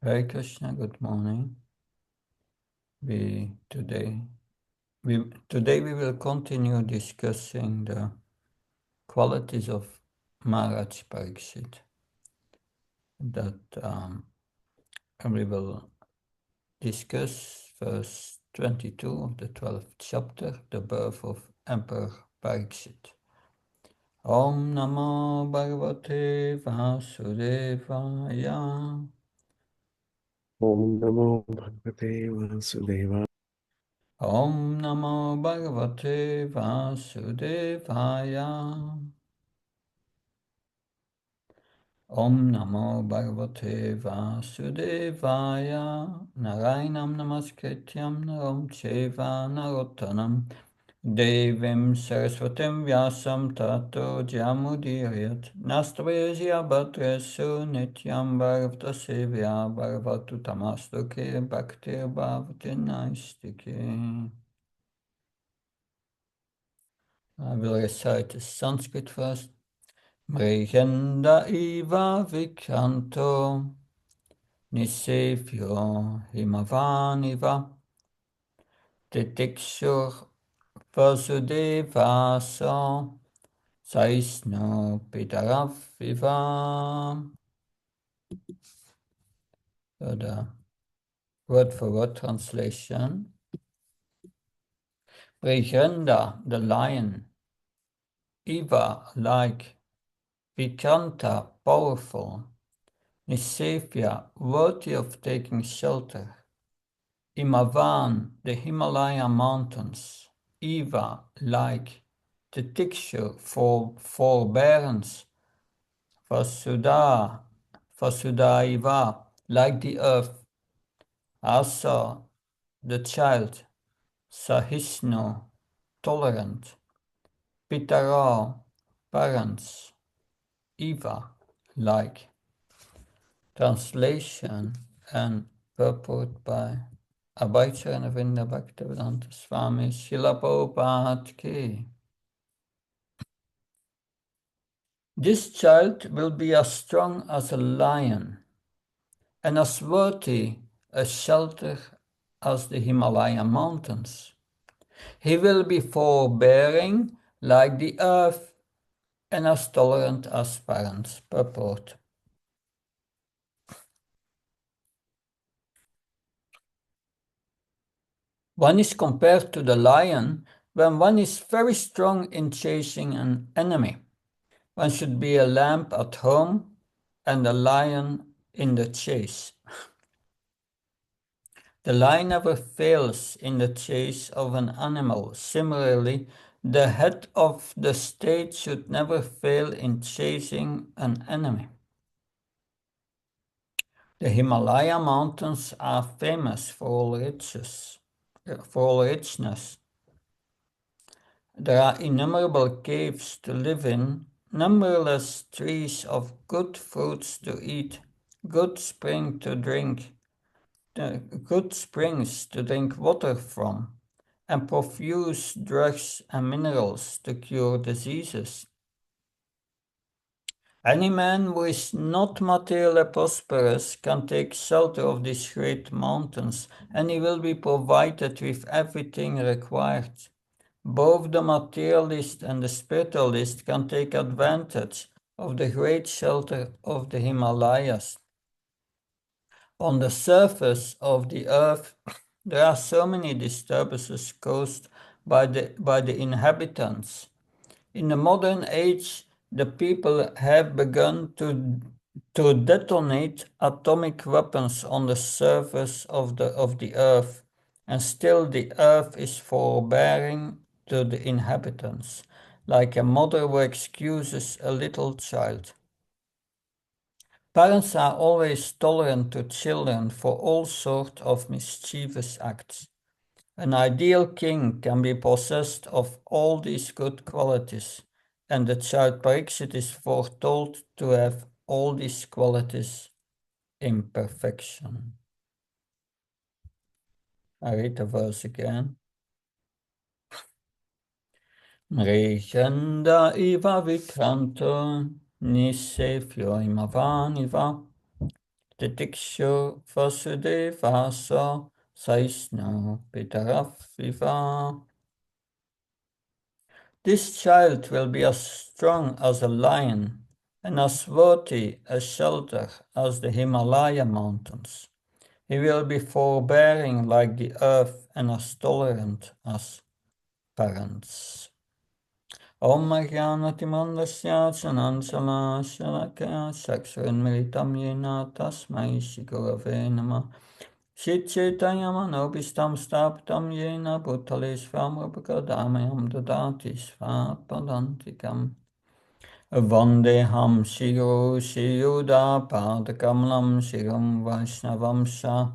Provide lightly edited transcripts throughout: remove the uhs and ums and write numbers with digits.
Hare Krishna, good morning. We today we will continue discussing the qualities of Maharaj Pariksit. That we will discuss verse 22 of the 12th chapter, the birth of Emperor Pariksit. Om Namo Bhagavate Vasudevaya. Om Namo Bhagavate Vasudevaya. Om Namo Bhagavate Vasudevaya. Om Namo Bhagavate Vasudevaya. Narayanam Namaskrityam Naram Cheva Narottanam Devim Saraswatim Vyasam Tato Jamudirayat Nastavayaja Bhatresu Nityam Bhagavata Sevya Bhagavatu Tamastoke Bhaktir Bhavati Naistike. I will recite the Sanskrit first. Mrigenda iva vikranto nisevyo himavaniva titikshur vasudevaso saisno pitaraviva. So the word for word translation. Mrigenda, the lion. Iva, like. Vikranta, powerful. Nisevya, worthy of taking shelter. Imavan, the Himalaya mountains. Eva, like. Titikshur, for forbearance. Vasudaiva, like the earth. Asa, the child. Sahisno, tolerant. Pitara, parents. Eva, like. Translation and purport by Abhayacharana Bhaktivedanta Swami Srila Prabhupada Ki. This child will be as strong as a lion and as worthy a shelter as the Himalaya mountains. He will be forbearing like the earth and as tolerant as parents. Purport. One is compared to the lion when one is very strong in chasing an enemy. One should be a lamb at home and a lion in the chase. The lion never fails in the chase of an animal. Similarly, the head of the state should never fail in chasing an enemy. The Himalaya mountains are famous for all richness. There are innumerable caves to live in, numberless trees of good fruits to eat, good springs to drink water from, and profuse drugs and minerals to cure diseases. Any man who is not materially prosperous can take shelter of these great mountains, and he will be provided with everything required. Both the materialist and the spiritualist can take advantage of the great shelter of the Himalayas. On the surface of the earth, there are so many disturbances caused by the inhabitants. In the modern age, the people have begun to detonate atomic weapons on the surface of the earth, and still the earth is forbearing to the inhabitants, like a mother who excuses a little child. Parents are always tolerant to children for all sorts of mischievous acts. An ideal king can be possessed of all these good qualities, and the child Pariksit is foretold to have all these qualities in perfection. I read the verse again. Mrejanda iva vikranto nisefyo imavaniva Titikshu Vasudeva so Saisnu Pitaraviva. This child will be as strong as a lion and as worthy a shelter as the Himalaya mountains. He will be forbearing like the earth and as tolerant as parents. Om Jnanatimandasyat Sanansala Shalakaya Saksaranmilitam Yena Tasmai Shigurave Namah Shitchaitanyamanopistam Staptam Yena Bhutale Svamrupakadamayam Dadati Svapadantikam Vandeham Shiro Shiyuda Padakamalam Shiram Vaishnavamsha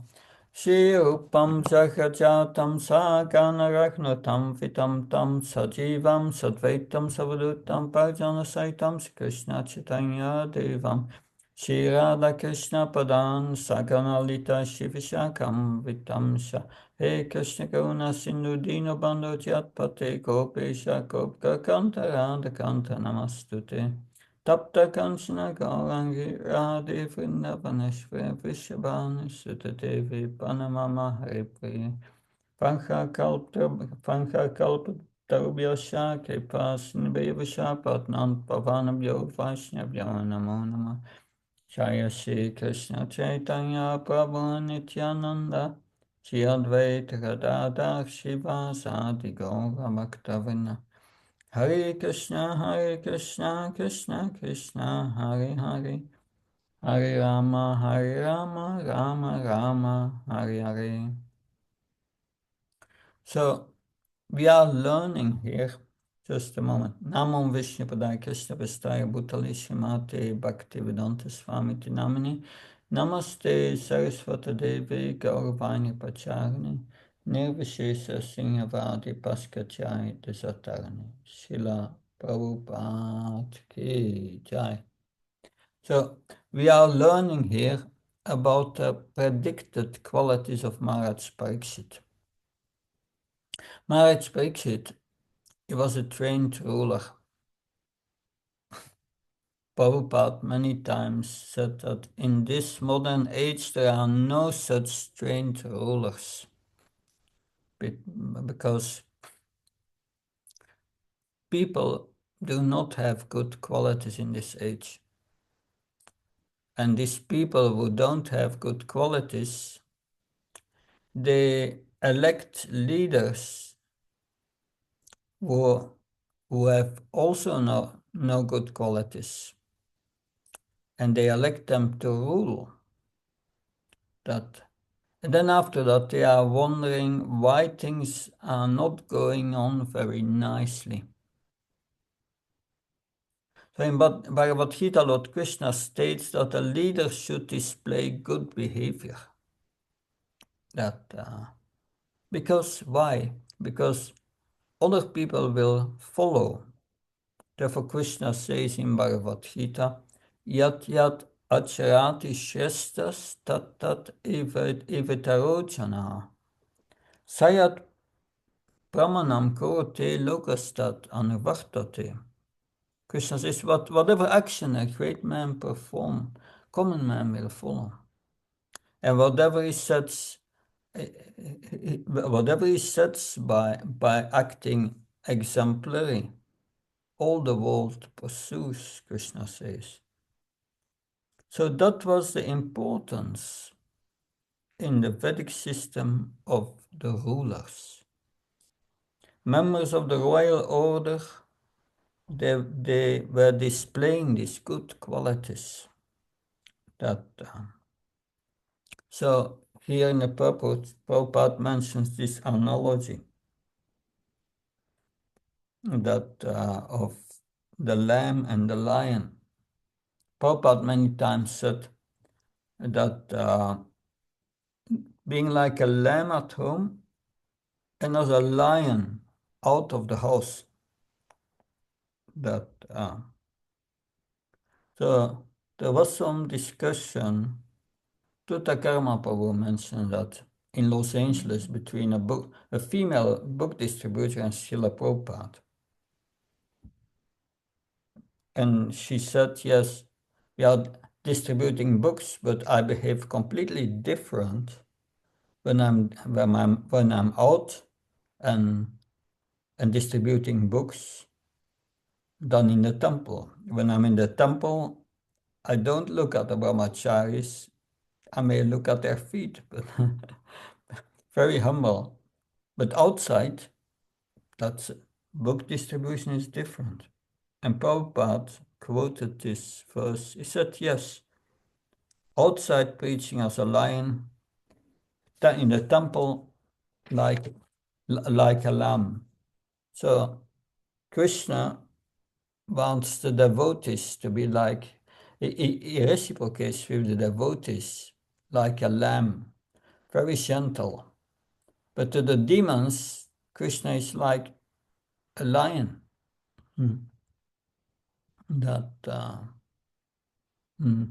Shirupam Sahajatam Saganarachnutam Vitam Tam Sajivam Sadvaitam Savadutam Parjana Saitam Krishna Chaitanya Devam Shri Radha Krishna Padan Saganalita Shivishakam Vitamsha He Krishna Karuna Sindhu Dino Bandhu Jatpate Gopesha Gopka Kanta Radha Kanta Namastute Tapta Kanchana Gaurangi Radhe Vrindavaneshwar Vishabhanu Sutta Devi Panamama Hare Priya Pancha Kalpa Tarubhyasha Kripa Sindhivasha Patnam Pavanabhyo Vaishnavyo Namo Namah Jaya Shri Krishna Chaitanya Prabhu Nityananda Shri Advaita Gadadhar Shivasadi Gaura Bhaktavinda Hare Krishna, Krishna Krishna, Hare Hare, Hare Rama, Rama Rama, Hare Hare. So, we are learning here, just a moment. Namo Vishnu Padaya Krishna Vistaya Bhutale Shrimate Bhaktivedanta Swami Namini Namaste Saraswata Devi Gauravani Pacharani Nirvishesha Sinhavadi Paskachai Desatarani Shila Prabhupada Ki Jai. So, we are learning here about the predicted qualities of Maharaj Pariksit. Maharaj Pariksit, he was a trained ruler. Prabhupada many times said that in this modern age there are no such trained rulers because people do not have good qualities in this age. And these people who don't have good qualities, they elect leaders who have also no good qualities. And they elect them to rule. And then after that, they are wondering why things are not going on very nicely. So in Bhagavad Gita, Lord Krishna states that a leader should display good behavior. Because why? Because other people will follow. Therefore Krishna says in Bhagavad Gita, Yat yat acharati shrestas tat tat evitarojana. Sayat pramanam korote lokastat anuvartate. Krishna says, whatever action a great man perform, common man will follow. And whatever he sets by acting exemplary, all the world pursues, Krishna says. So that was the importance in the Vedic system of the rulers. Members of the royal order, they were displaying these good qualities. So here in the Prabhupada mentions this analogy that of the lamb and the lion. Prabhupada many times said that being like a lamb at home and as a lion out of the house. So there was some discussion. Tutakarma Prabhu mentioned that in Los Angeles between a female book distributor and Srila Prabhupada. And she said, yes, distributing books, but I behave completely different when I'm out and distributing books than in the temple. When I'm in the temple, I don't look at the brahmacharis. I may look at their feet, but very humble. But outside, that's book distribution is different. And Prabhupada quoted this verse. He said, yes, outside preaching as a lion, in the temple like a lamb. So Krishna wants the devotees to be like, he reciprocates with the devotees like a lamb, very gentle. But to the demons, Krishna is like a lion. Hmm. That, hmm.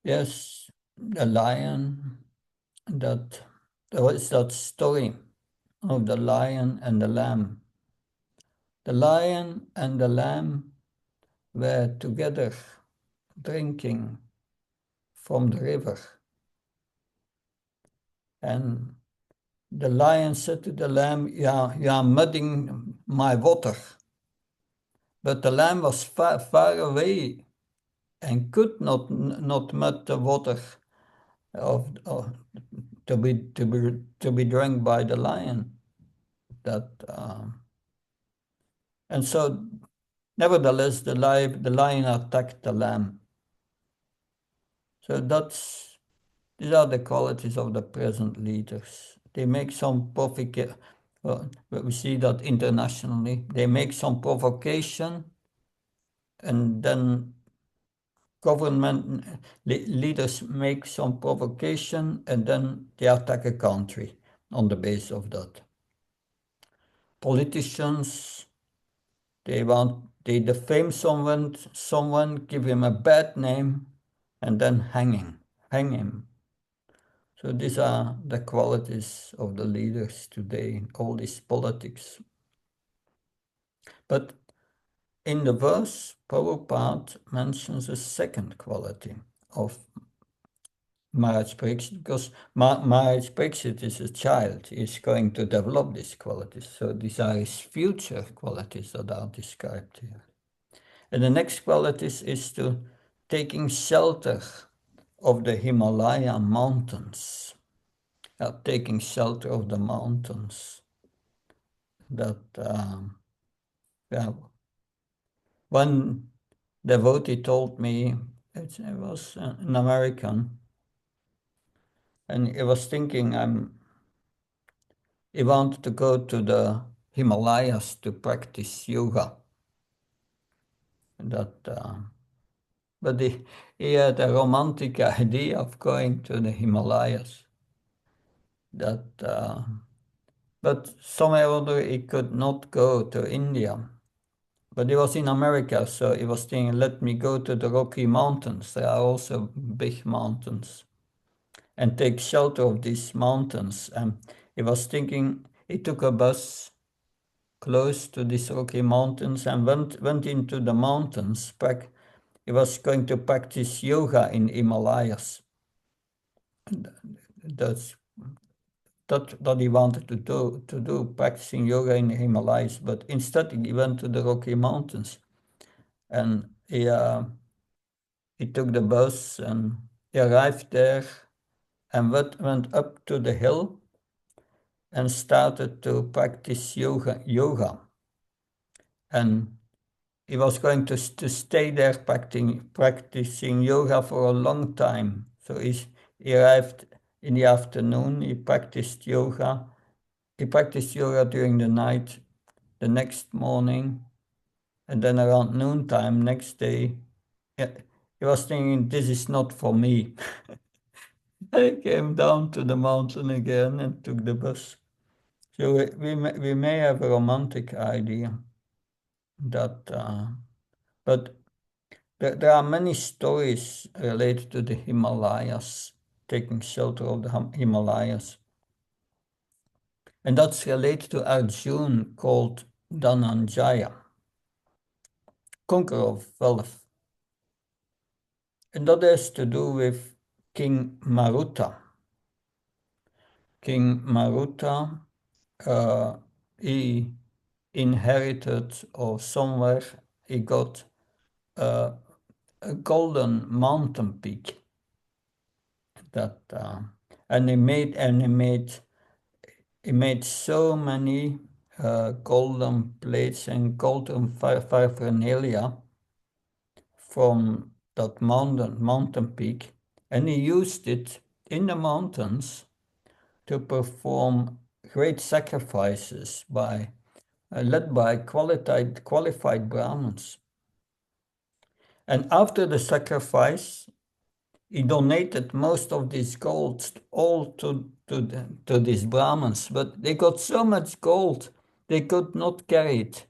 Yes, the lion, that, there was that story of the lion and the lamb. The lion and the lamb were together drinking from the river. And the lion said to the lamb, "Yeah, you are mudding my water." But the lamb was far away and could not mud the water of to be drunk by the lion. That and so, nevertheless, the lion attacked the lamb. So these are the qualities of the present leaders. They make some provocation. We see that internationally. They make some provocation, and then government leaders make some provocation, and then they attack a country on the basis of that. Politicians, they defame someone, give him a bad name, and then hang him. So these are the qualities of the leaders today, all this politics. But in the verse, Prabhupada mentions a second quality of Maharaj Pariksit, because Maharaj Pariksit is a child. He's going to develop these qualities. So these are his future qualities that are described here. And the next qualities is to taking shelter of the Himalaya mountains. Taking shelter of the mountains. That yeah, one devotee told me, it was an American, and he was thinking he wanted to go to the Himalayas to practice yoga. That, but he had a romantic idea of going to the Himalayas. That, but somehow or other he could not go to India. But he was in America, so he was thinking, let me go to the Rocky Mountains. There are also big mountains. And take shelter of these mountains. And he was thinking, he took a bus close to these Rocky Mountains and went into the mountains. He was going to practice yoga in Himalayas. That's that he wanted to do practicing yoga in the Himalayas, but instead he went to the Rocky Mountains, and he took the bus and he arrived there and went up to the hill and started to practice yoga. And he was going to stay there practicing yoga for a long time. So he arrived in the afternoon, he practiced yoga. He practiced yoga during the night, the next morning, and then around noontime next day, he was thinking, this is not for me. I came down to the mountain again and took the bus. So we may have a romantic idea that, but there are many stories related to the Himalayas, taking shelter of the Himalayas. And that's related to Arjun, called Dhananjaya, conqueror of wealth. and that has to do with King Maruta. King Maruta, he inherited, or somewhere he got a golden mountain peak that and he made so many golden plates and golden paraphernalia from that mountain peak, and he used it in the mountains to perform great sacrifices by led by qualified Brahmins. And after the sacrifice, he donated most of this gold all to these Brahmins, but they got so much gold they could not carry it.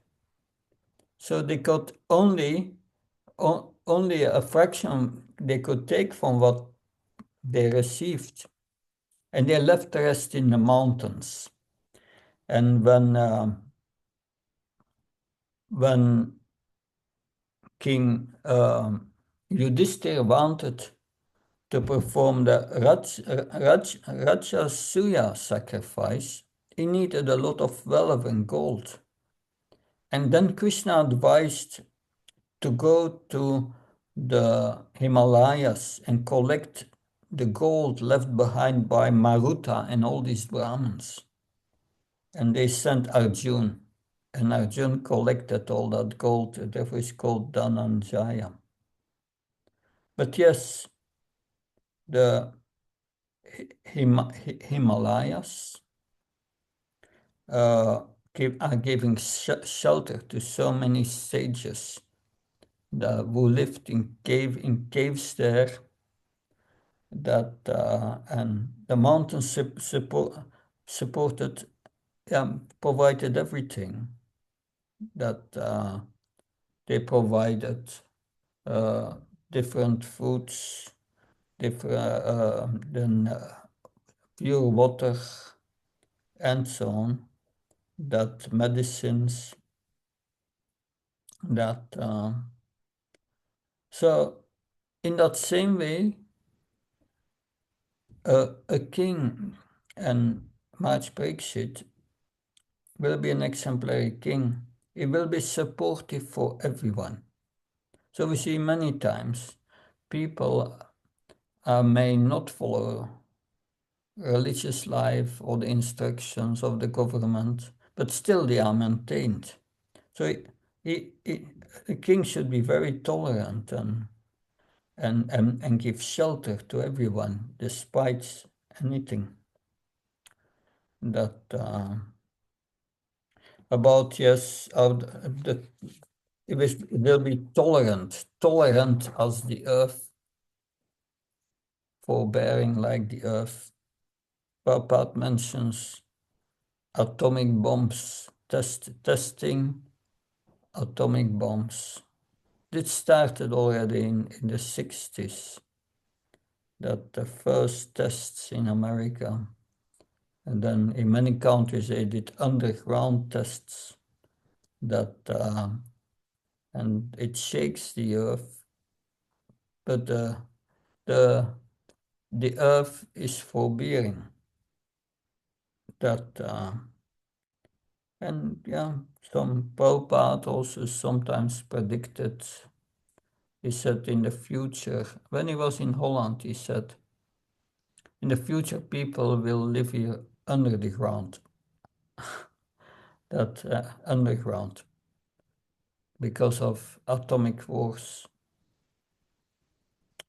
So they got only a fraction they could take from what they received, and they left the rest in the mountains. And when King Yudhishthira wanted to perform the Rajasuya sacrifice, he needed a lot of wealth and gold. And then Krishna advised to go to the Himalayas and collect the gold left behind by Maruta and all these Brahmins. And they sent Arjun, and Arjun collected all that gold. Therefore it's called Dhananjaya. But yes, the Himalayas are giving shelter to so many sages who lived in caves there. That and the mountains supported, provided everything that they provided, different foods, different then pure water, and so on. That medicines, that so in that same way, a king, and Maharaja Pariksit will be an exemplary king. He will be supportive for everyone. So we see many times people may not follow religious life or the instructions of the government, but still they are maintained. So a king should be very tolerant and give shelter to everyone despite anything. That about, yes, it will be tolerant as the earth, forbearing like the earth. Prabhupada mentions atomic bombs, testing atomic bombs. This started already in the 60s, that the first tests in America, and then in many countries they did underground tests that and it shakes the earth, but the earth is forbearing. That and yeah, some Prabhupada also sometimes predicted. He said in the future, when he was in Holland, he said, in the future people will live here under the ground. That underground, because of atomic wars.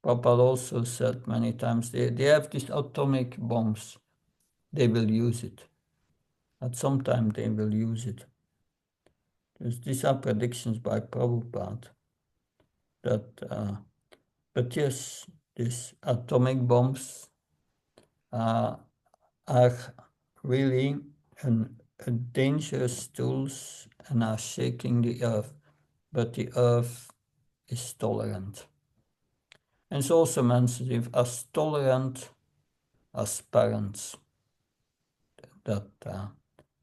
Prabhupada also said many times, they have these atomic bombs, they will use it. At some time they will use it. These are predictions by Prabhupada. But yes, these atomic bombs are really a dangerous tools and are shaking the earth, but the earth is tolerant. And it's also mentioned as tolerant as parents. That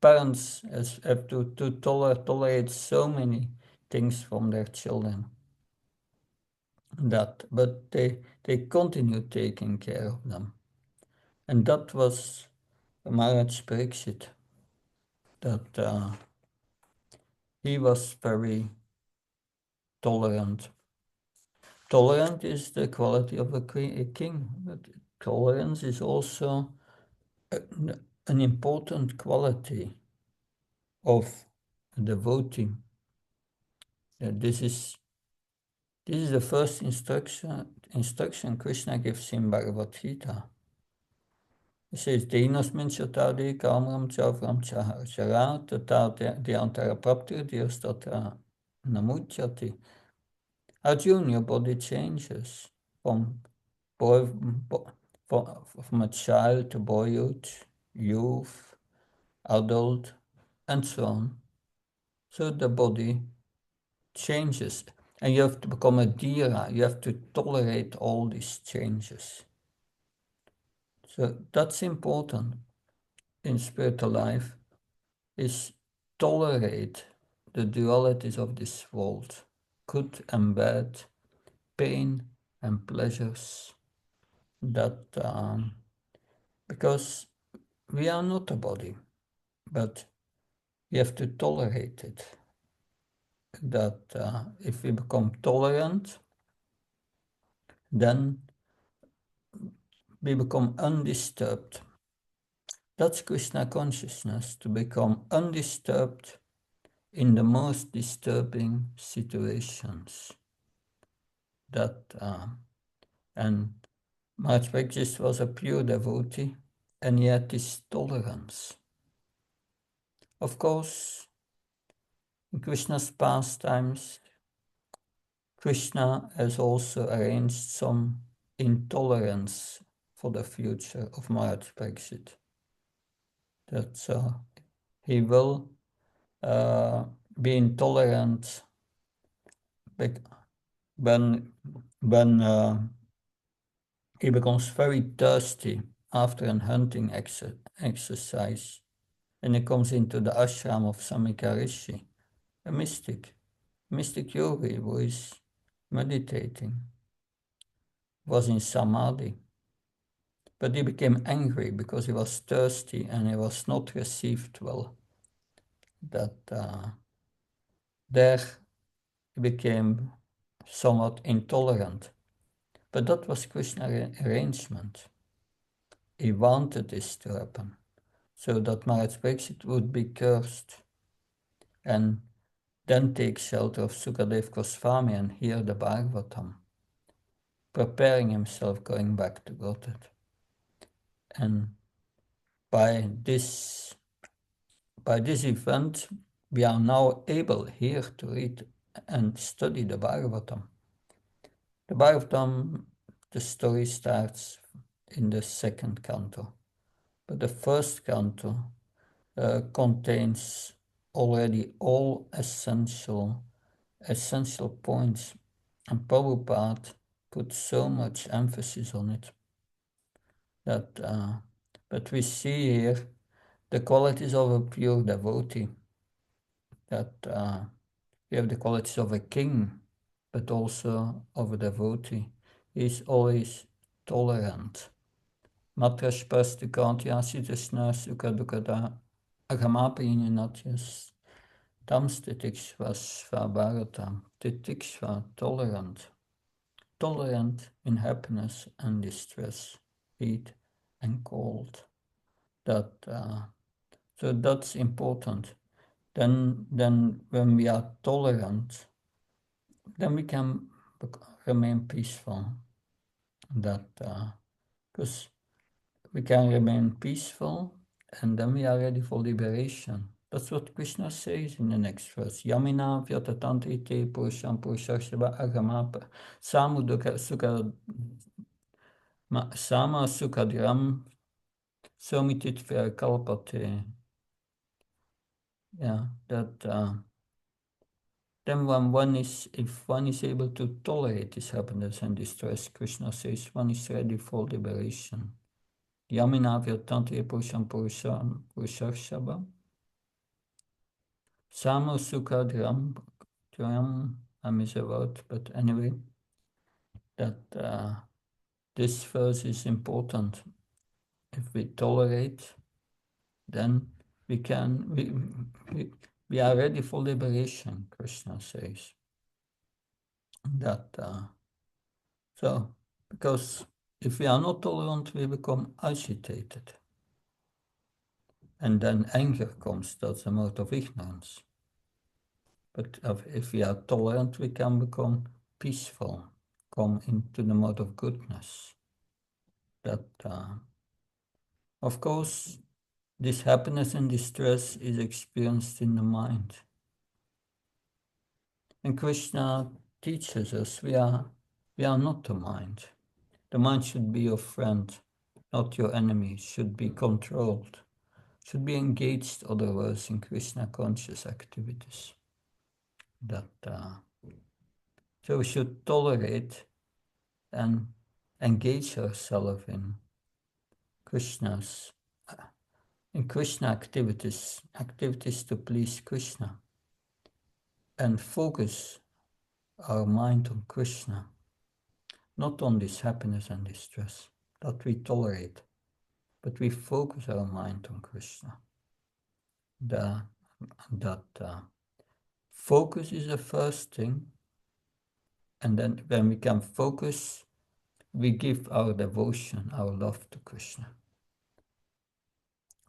parents have to tolerate so many things from their children. that, but they continued taking care of them. And that was Maharaj Pariksit, that he was very tolerant. Tolerant is the quality of a king, but tolerance is also an important quality of a devotee. This is the first instruction Krishna gives in Bhagavad Gita. He says, Dinosmin chatadi kamram chavram chara tata diantara praptir diastatra namuchati. Arjuna, your body changes from boy, from a child to boyhood, youth, adult, and so on. So the body changes, and you have to become a dhira. You have to tolerate all these changes. So that's important in spiritual life, is tolerate the dualities of this world, good and bad, pain and pleasures, that because we are not a body, but we have to tolerate it. That if we become tolerant, then we become undisturbed. That's Krishna consciousness, to become undisturbed in the most disturbing situations. That and Maharaj Pariksit was a pure devotee, and yet this tolerance. Of course, in Krishna's pastimes, Krishna has also arranged some intolerance for the future of Maharaj Pariksit. That he will be intolerant when he becomes very thirsty after a hunting exercise, and he comes into the ashram of Samika Rishi, a mystic yogi who is meditating, was in samadhi. But he became angry because he was thirsty and he was not received well. That there he became somewhat intolerant. But that was Krishna's arrangement. He wanted this to happen, so that Maharaj Pariksit would be cursed and then take shelter of Sukadev Goswami and hear the Bhagavatam, preparing himself going back to Godhead. And by this event, we are now able here to read and study the Bhagavatam. The Bhagavatam, the story starts in the second canto, but the first canto contains already all essential points, and Prabhupada put so much emphasis on it that but we see here the qualities of a pure devotee, that we have the qualities of a king, but also of a devotee. He is always tolerant. Matras pastikantyasitasna sukadukada agamapininatyas tam stitikshva svabharatam titikshva tolerant in happiness and distress, heat and cold. That so that's important. Then when we are tolerant, then we can remain peaceful. That because we can remain peaceful, and then we are ready for liberation. That's what Krishna says in the next verse. Yamina vyatatanti te purusham purushashava agamapa samudaka sukha sama sukadram somitit kalpate. Yeah, that then if one is able to tolerate this happiness and distress, Krishna says one is ready for liberation. Yamina vyatantya purusham purushashava Samo Sukadram, I miss a word, but anyway, that this verse is important. If we tolerate, then we are ready for liberation, Krishna says. So, because if we are not tolerant, we become agitated. And then anger comes, that's a mode of ignorance. But if we are tolerant, we can become peaceful, come into the mode of goodness. Of course, this happiness and distress is experienced in the mind. And Krishna teaches us we are not the mind. The mind should be your friend, not your enemy, should be controlled, should be engaged, otherwise, in Krishna conscious activities. So we should tolerate and engage ourselves in Krishna activities to please Krishna, and focus our mind on Krishna, not on this happiness and distress that we tolerate, but we focus our mind on Krishna. Focus is the first thing, and then when we can focus, we give our devotion, our love to Krishna.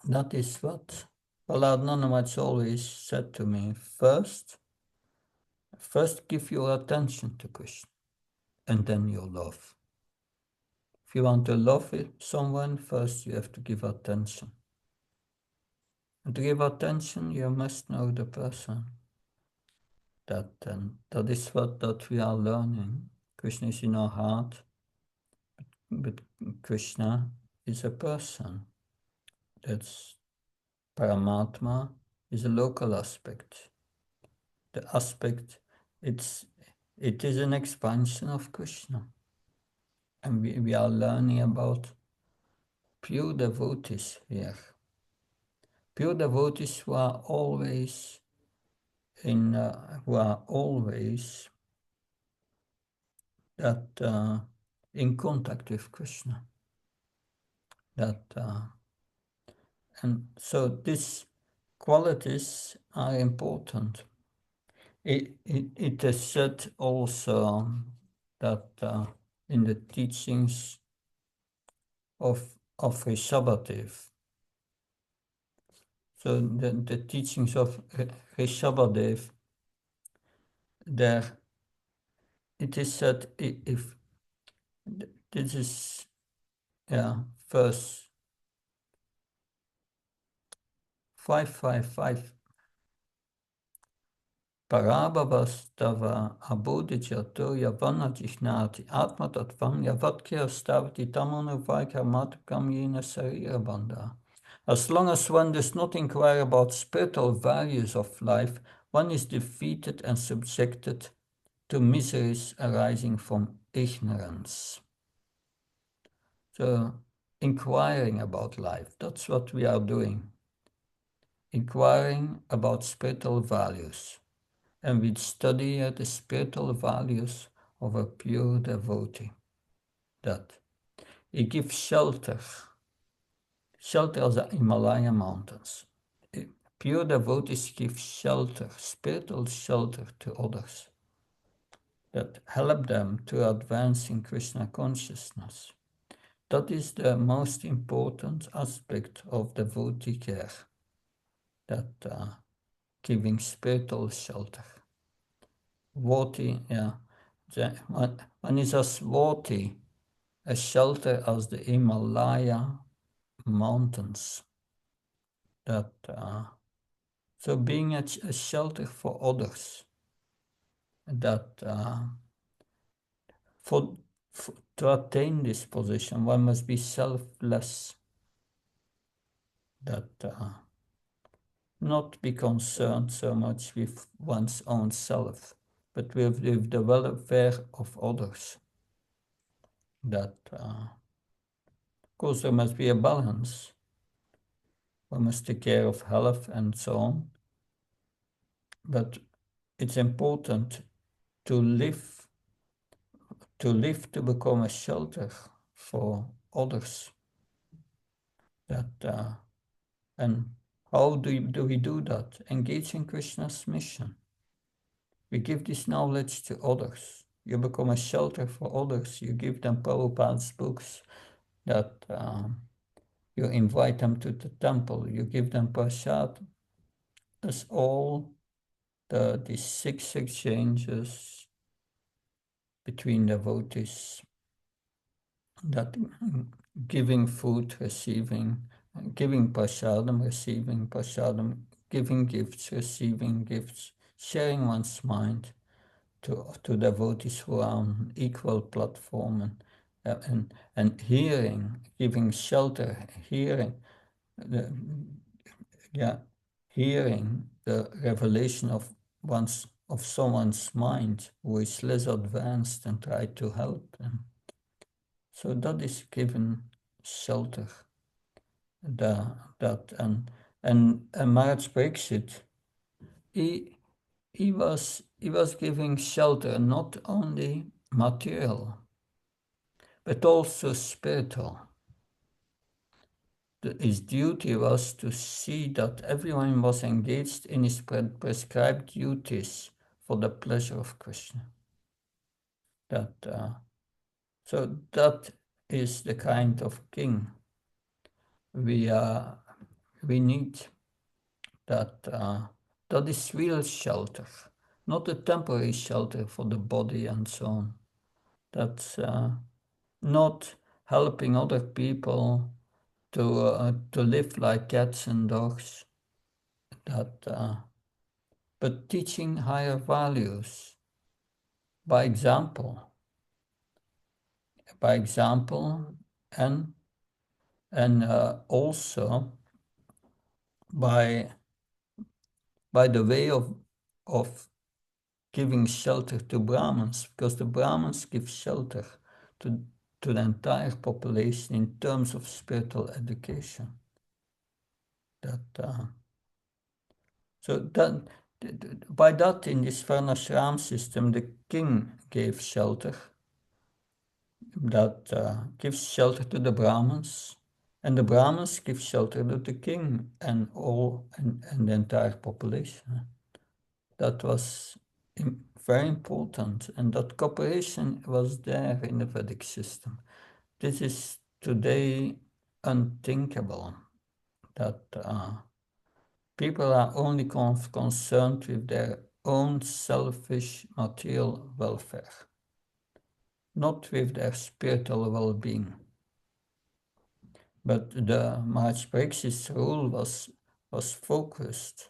That is what Prahlad Nanamach always said to me. First give your attention to Krishna, and then your love. If you want to love someone, first you have to give attention. And to give attention, you must know the person. That is what we are learning. Krishna is in our heart, but Krishna is a person. That's Paramatma is a local aspect. The aspect, it is an expansion of Krishna. And we are learning about pure devotees here. Pure devotees who are always in contact with Krishna. And so these qualities are important. It is said also that in the teachings of Rishabhadev. So the teachings of Rishabhadev, there it is said, if this is verse 555, Parabhavastava abodhijato yavana jishnati atma tattvam yavatkya stavati tamanu vaikarmatukam yena sarira bandha. As long as one does not inquire about spiritual values of life, one is defeated and subjected to miseries arising from ignorance. So, inquiring about life, that's what we are doing. Inquiring about spiritual values. And we study the spiritual values of a pure devotee. That he gives shelter of the Himalaya mountains. Pure devotees give shelter, spiritual shelter to others that help them to advance in Krishna consciousness. That is the most important aspect of devotee care, that giving spiritual shelter. Voti, one is as Voti, a shelter as the Himalaya mountains. So being a shelter for others, to attain this position, one must be selfless, not be concerned so much with one's own self, but with the welfare of others. Of course, there must be a balance. One must take care of health and so on. But it's important to live to live to become a shelter for others. And how do we do that? Engage in Krishna's mission. We give this knowledge to others. You become a shelter for others. You give them Prabhupada's books, that you invite them to the temple. You give them prasad. That's all these 6 exchanges between devotees, that giving food, receiving, giving prasadam, receiving prasadam, giving gifts, receiving gifts, sharing one's mind to devotees who are on equal platform, and hearing, giving shelter, hearing, the, yeah, hearing the revelation of someone's mind who is less advanced, and try to help them. So that is given shelter. And Maharaj Pariksit, he was giving shelter, not only material, but also spiritual. His duty was to see that everyone was engaged in his prescribed duties for the pleasure of Krishna. So that is the kind of king we need. That is real shelter, not a temporary shelter for the body and so on. That's not helping other people to live like cats and dogs, but teaching higher values by example, and also by the way of giving shelter to Brahmins, because the Brahmins give shelter to the entire population in terms of spiritual education. So that by that, in this Varnashram system, the king gave shelter, that gives shelter to the Brahmins, and the Brahmins give shelter to the king and the entire population. That was very important, and that cooperation was there in the Vedic system. This is today unthinkable, that people are only concerned with their own selfish material welfare, not with their spiritual well-being. But the Maharaj Parikshit's rule was focused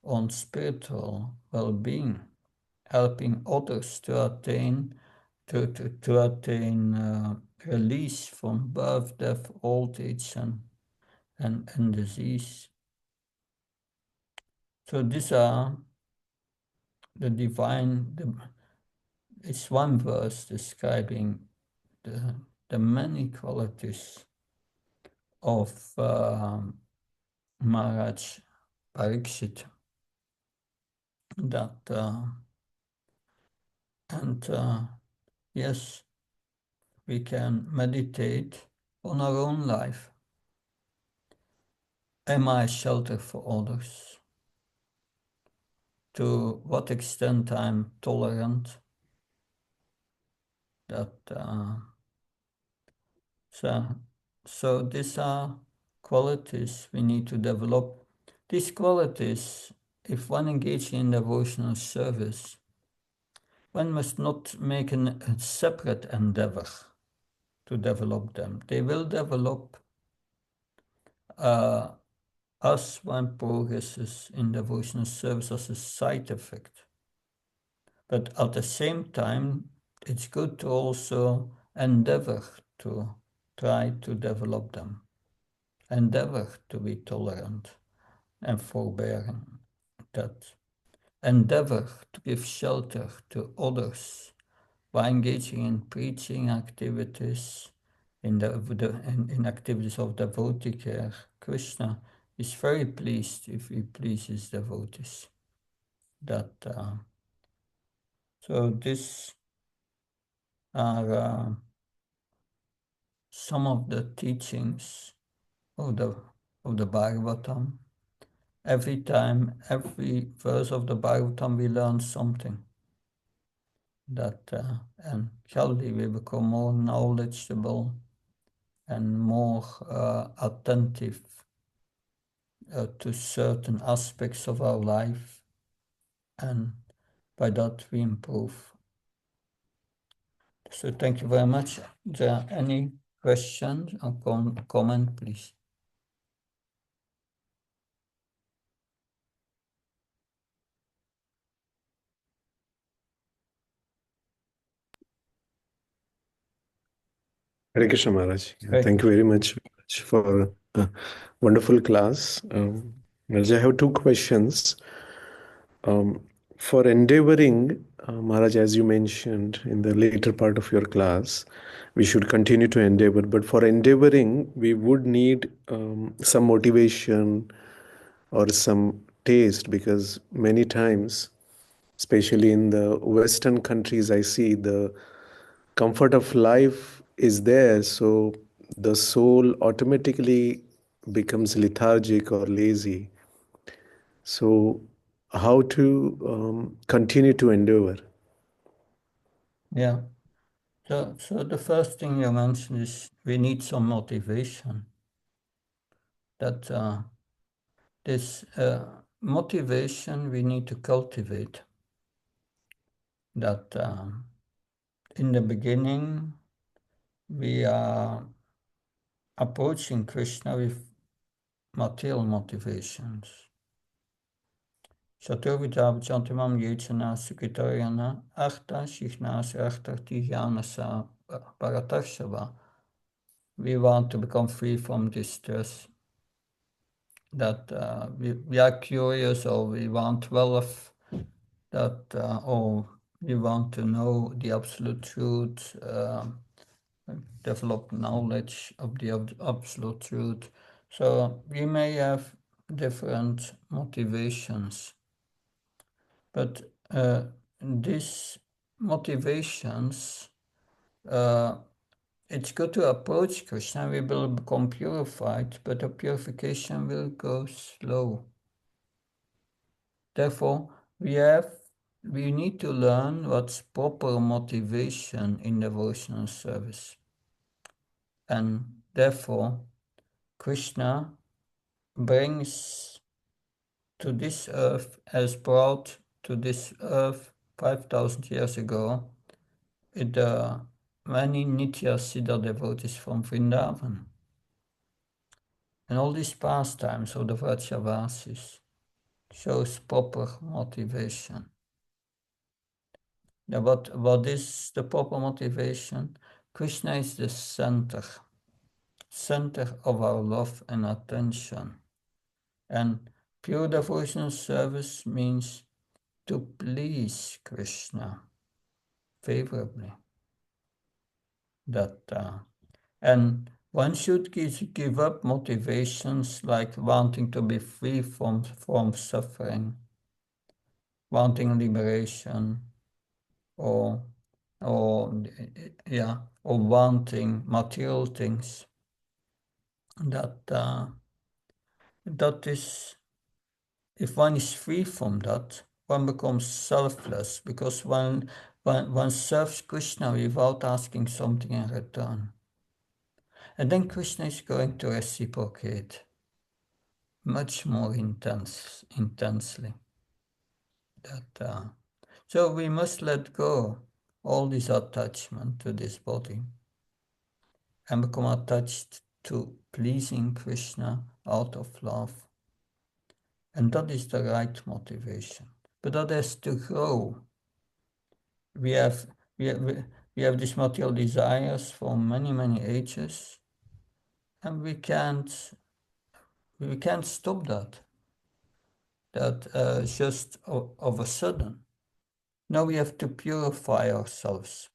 on spiritual well-being, helping others to attain release from birth, death, old age, and disease. So these are the divine. It's one verse describing the many qualities of Maharaj Pariksit. Yes, we can meditate on our own life. Am I a shelter for others? To what extent I'm tolerant? So these are qualities we need to develop. These qualities, if one engages in devotional service, one must not make a separate endeavor to develop them. They will develop as one progresses in devotional service as a side effect. But at the same time, it's good to also endeavor to try to develop them. Endeavor to be tolerant and forbearing. That endeavor to give shelter to others by engaging in preaching activities, in activities of devotee care. Krishna is very pleased if he pleases devotees. So this are some of the teachings of the Bhagavatam. Every time, every verse of the Bhagavatam, we learn something that, and slowly we become more knowledgeable and more attentive to certain aspects of our life, and by that we improve. So thank you very much. There any questions or comment, please? Hare Krishna Maharaj. Great. Thank you very much for a wonderful class. Maharaj, I have two questions. Um, for endeavoring, Maharaj, as you mentioned in the later part of your class, we should continue to endeavor. But for endeavoring, we would need some motivation or some taste, because many times, especially in the Western countries, I see the comfort of life is there, so the soul automatically becomes lethargic or lazy. So how to continue to endeavor? Yeah. So the first thing you mentioned is we need some motivation. That this motivation we need to cultivate. That in the beginning we are approaching Krishna with material motivations. Saturvidab Jantimam Yechana Sekretariana Arta Shichnas Artartijanasa Paratarshava. We want to become free from distress. That we are curious, or we want wealth, that or we want to know the absolute truth, develop knowledge of the absolute truth. So we may have different motivations, but these motivations, it's good to approach Krishna. We will become purified, but the purification will go slow. Therefore, we need to learn what's proper motivation in devotional service. And therefore, Krishna brings to this earth, as brought to this earth 5,000 years ago, the many Nitya Siddha devotees from Vrindavan. And all these pastimes of the Vrajavasis shows proper motivation. Yeah, what is the proper motivation? Krishna is the center of our love and attention. And pure devotional service means to please Krishna favorably. And one should give up motivations like wanting to be free from suffering, wanting liberation, or or yeah, or wanting material things. That is, if one is free from that, one becomes selfless, because one serves Krishna without asking something in return. And then Krishna is going to reciprocate much more intensely. So we must let go all this attachment to this body and become attached to pleasing Krishna out of love. And that is the right motivation. But that has to grow. We have we have, we have these material desires for many ages, and we can't stop that. Just of a sudden. Now we have to purify ourselves.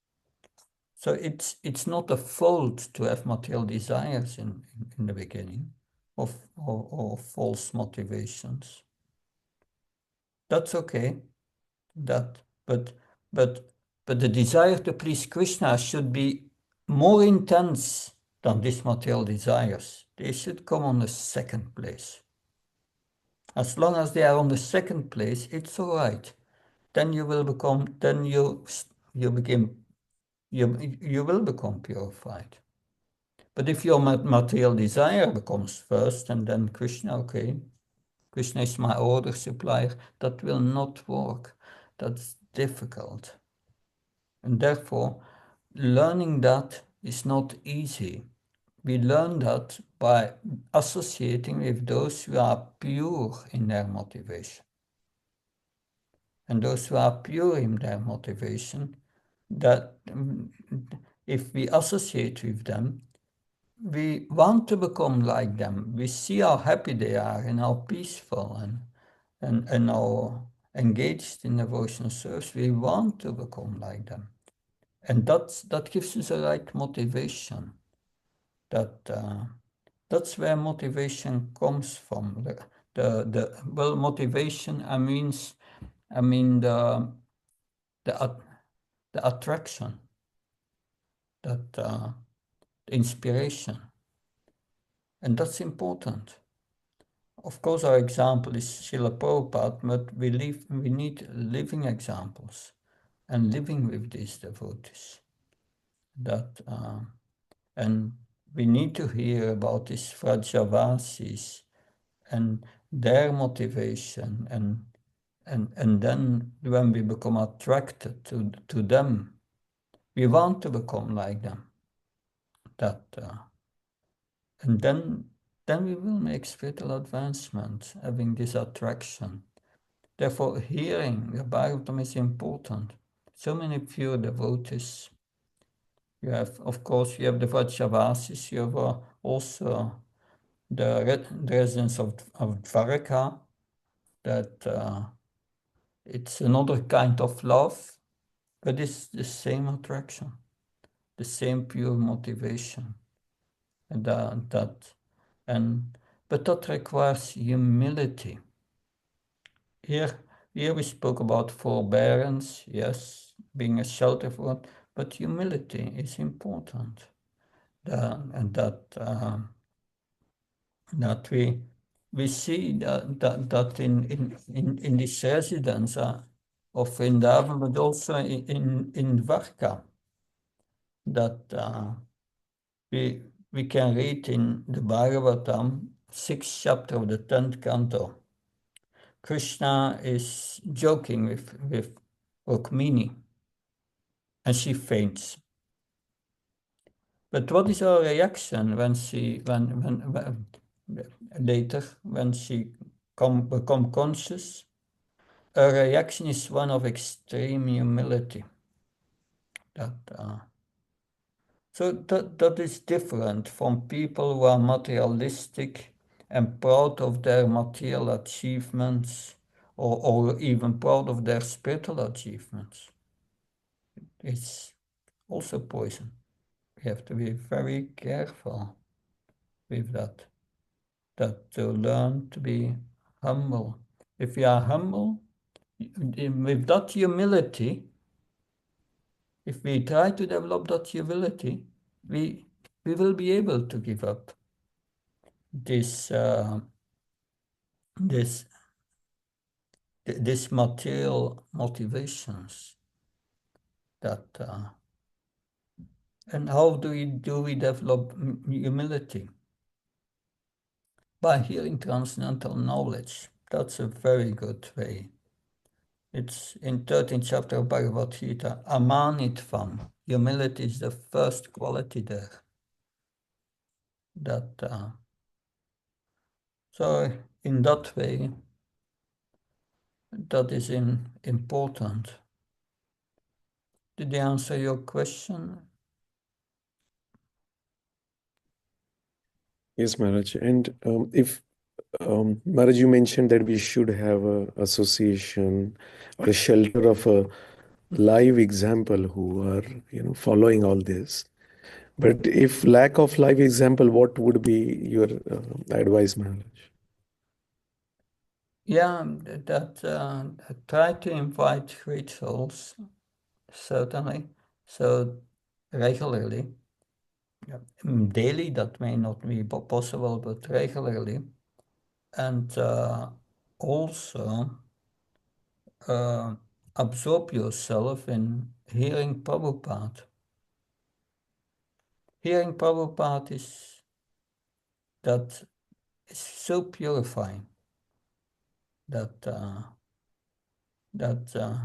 So it's not a fault to have material desires in the beginning, or false motivations. That's okay. That but but But the desire to please Krishna should be more intense than these material desires. They should come on the second place. As long as they are on the second place, it's all right. Then you will become, then you begin, you will become purified. But if your material desire becomes first and then Krishna, okay, Krishna is my order supplier, that will not work. That's difficult. And therefore, learning that is not easy. We learn that by associating with those who are pure in their motivation. And those who are pure in their motivation, that if we associate with them, we want to become like them. We see how happy they are and how peaceful and how engaged in devotional service. We want to become like them. And that gives us a right motivation. That's where motivation comes from. Well, motivation, I mean the attraction, the inspiration, and that's important. Of course, our example is Srila Prabhupada, but we need living examples and living with these devotees. And we need to hear about these Vrajavasis and their motivation, and then when we become attracted to them, we want to become like them. And then we will make spiritual advancement, having this attraction. Therefore, hearing the Bhagavatam is important. So many pure devotees. You have, of course, you have the Vrajavasis, you have also the residents of Dvaraka, that it's another kind of love, but it's the same attraction, the same pure motivation. And but that requires humility. Here we spoke about forbearance, yes, being a shelter for it, but humility is important. And that we see that in this residence of Vrindavan, but also in Dwarka, that we can read in the Bhagavatam, 6th chapter of the 10th canto. Krishna is joking with Rukmini, and she faints. But what is her reaction when later, when she become conscious? Her reaction is one of extreme humility. So that is different from people who are materialistic and proud of their material achievements, or even proud of their spiritual achievements. It's also poison. We have to be very careful with that to learn to be humble. If we are humble, with that humility, if we try to develop that humility, we will be able to give up this material motivations. And how do we develop humility? By hearing transcendental knowledge. That's a very good way. It's in 13th chapter of Bhagavad Gita, Amanitvam. Humility is the first quality there. So in that way, that is important. Did I answer your question? Yes, Maharaj. And if Maharaj, you mentioned that we should have a association or a shelter of a live example who are, following all this. But if lack of live example, what would be your advice, Maharaj? Yeah, try to invite great souls certainly. So regularly, yeah, daily that may not be possible, but regularly, and also uh, absorb yourself in hearing Prabhupada. Hearing Prabhupada that is so purifying that that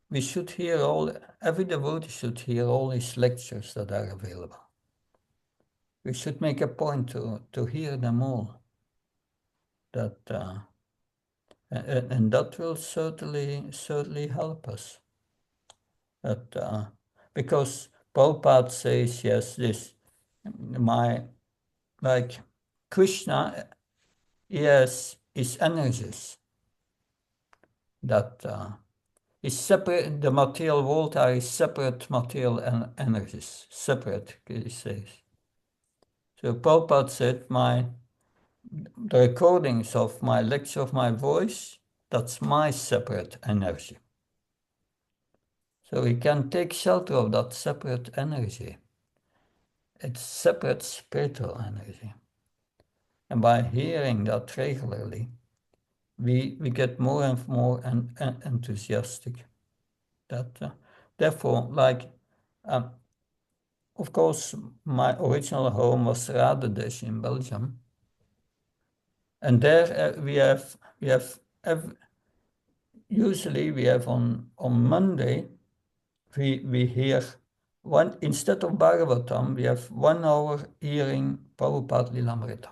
we should hear every devotee should hear all his lectures that are available. We should make a point to hear them all. That and that will certainly help us. That because Prabhupada says yes, this my like Krishna, yes, is energies that is separate. The material world are separate material energies, separate. He says. So Prabhupada said, the recordings of my lecture of my voice, that's my separate energy. So we can take shelter of that separate energy. It's separate spiritual energy. And by hearing that regularly, we get more and more enthusiastic. That therefore, like, of course, my original home was Radedesh in Belgium, and there usually we have on Monday we hear one instead of Bhagavatam we have 1 hour hearing Prabhupada Lilamrita.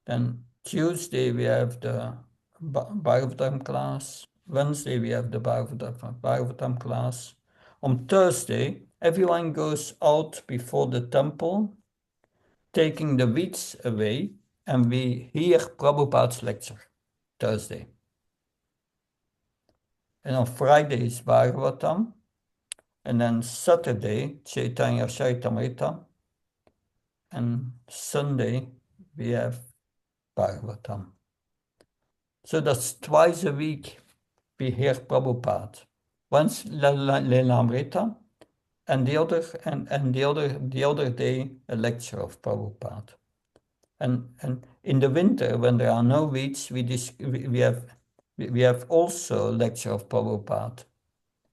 Then Tuesday we have the Bhagavatam class. Wednesday we have the Bhagavatam class. On Thursday, everyone goes out before the temple, taking the weeds away, and we hear Prabhupada's lecture, Thursday. And on Friday is Bhagavatam, and then Saturday, Chaitanya Charitamrita, and Sunday we have Bhagavatam. So that's twice a week we hear Prabhupada. Once Lelamrita, and the other day a lecture of Prabhupada. And in the winter when there are no weeks, we have also a lecture of Prabhupada.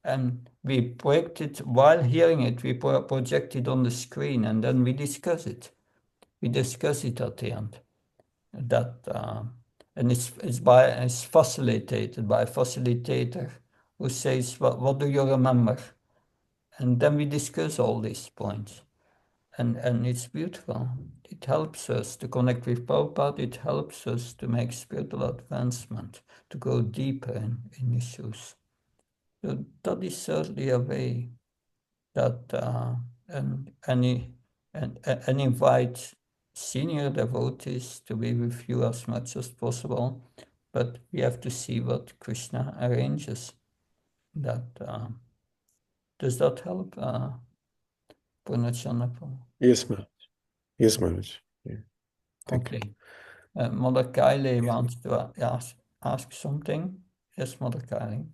And we project it while hearing it, we project it on the screen, and then we discuss it. We discuss it at the end. That and it's facilitated by a facilitator who says, what do you remember? And then we discuss all these points. And it's beautiful. It helps us to connect with Prabhupada. It helps us to make spiritual advancement, to go deeper in issues. So that is certainly a way that and invite senior devotees to be with you as much as possible. But we have to see what Krishna arranges. That does that help, Purnachandra? Yes, Maharaj. Yes, Maharaj. Yeah. Thank you. Okay. Mother Kylie wants to ask something. Yes, Mother Kylie.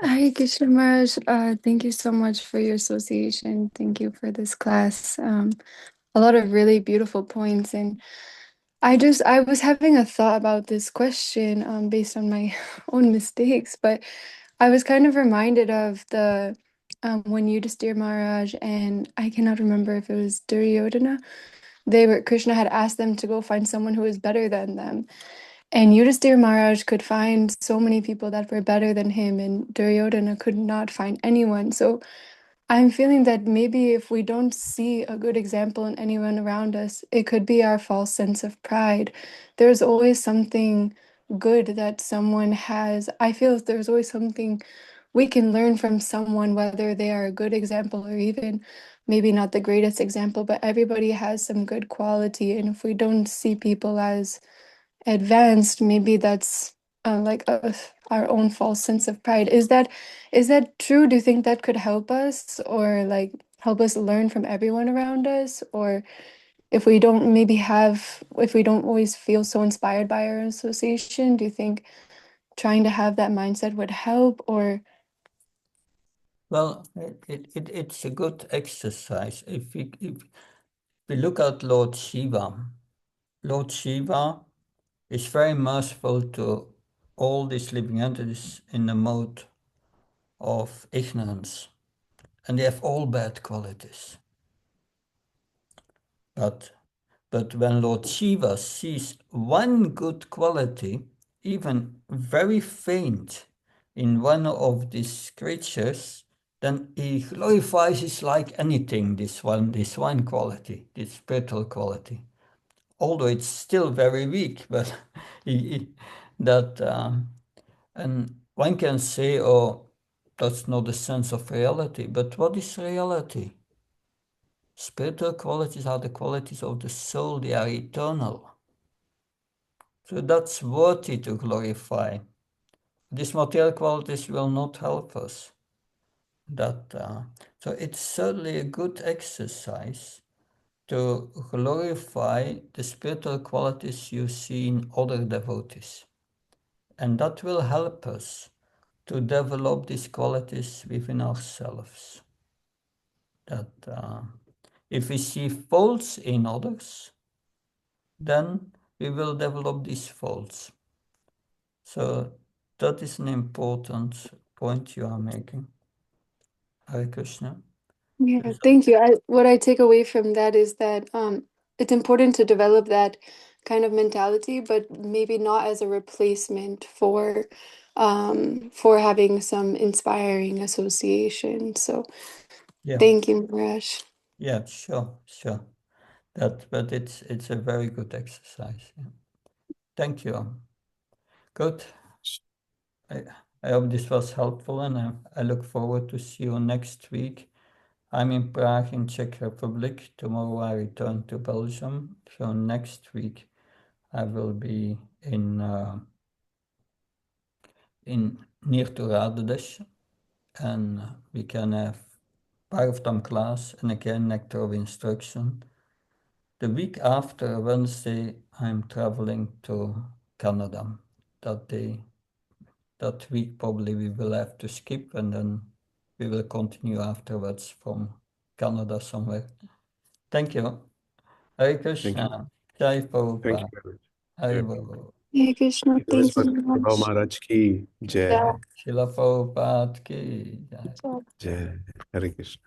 Hare Krishna Maharaj, thank you so much for your association. Thank you for this class. A lot of really beautiful points. And I was having a thought about this question based on my own mistakes, but I was kind of reminded of the when Yudhisthira Maharaj and I cannot remember if it was Duryodhana, Krishna had asked them to go find someone who was better than them. And Yudhisthira Maharaj could find so many people that were better than him, and Duryodhana could not find anyone. So I'm feeling that maybe if we don't see a good example in anyone around us, it could be our false sense of pride. There's always something good that someone has. I feel there's always something we can learn from someone, whether they are a good example or even maybe not the greatest example, but everybody has some good quality. And if we don't see people as advanced, maybe that's our own false sense of pride. Is that true? Do you think that could help us, or like help us learn from everyone around us? Or if we don't always feel so inspired by our association, do you think trying to have that mindset would help, or? Well, it's a good exercise. If we look at Lord Shiva is very merciful to all these living entities in the mode of ignorance, and they have all bad qualities. But when Lord Shiva sees one good quality, even very faint, in one of these creatures, then he glorifies it like anything, this one quality, this spiritual quality. Although it's still very weak, but that and one can say, oh, that's not the sense of reality. But what is reality? Spiritual qualities are the qualities of the soul, they are eternal. So that's worthy to glorify. These material qualities will not help us. So it's certainly a good exercise to glorify the spiritual qualities you see in other devotees. And that will help us to develop these qualities within ourselves. That if we see faults in others, then we will develop these faults. So that is an important point you are making. Hare Krishna. Yeah, thank you. What I take away from that is that it's important to develop that kind of mentality, but maybe not as a replacement for having some inspiring association. So Yeah, thank you, Maharaj. yeah, sure. But it's a very good exercise. Yeah. Thank you. Good. I, I hope this was helpful, and I look forward to see you next week. I'm in Prague in Czech Republic. Tomorrow I return to Belgium. So next week I will be in near to Radedes, and we can have Parvtam class and again nectar of instruction. The week after Wednesday, I'm traveling to Canada. That day, that week probably we will have to skip, and then we will continue afterwards from Canada somewhere. Thank you. Hare Thank you. Krishna. Jai Thank Prabhupada. you very much. Hare Jai Bol. Hare Krishna, thank you, Saraswati Prabhu Maharaj. Maharaj ki Yeah. Jai. Srila Prabhupada ki jai. Jai. Hare Krishna.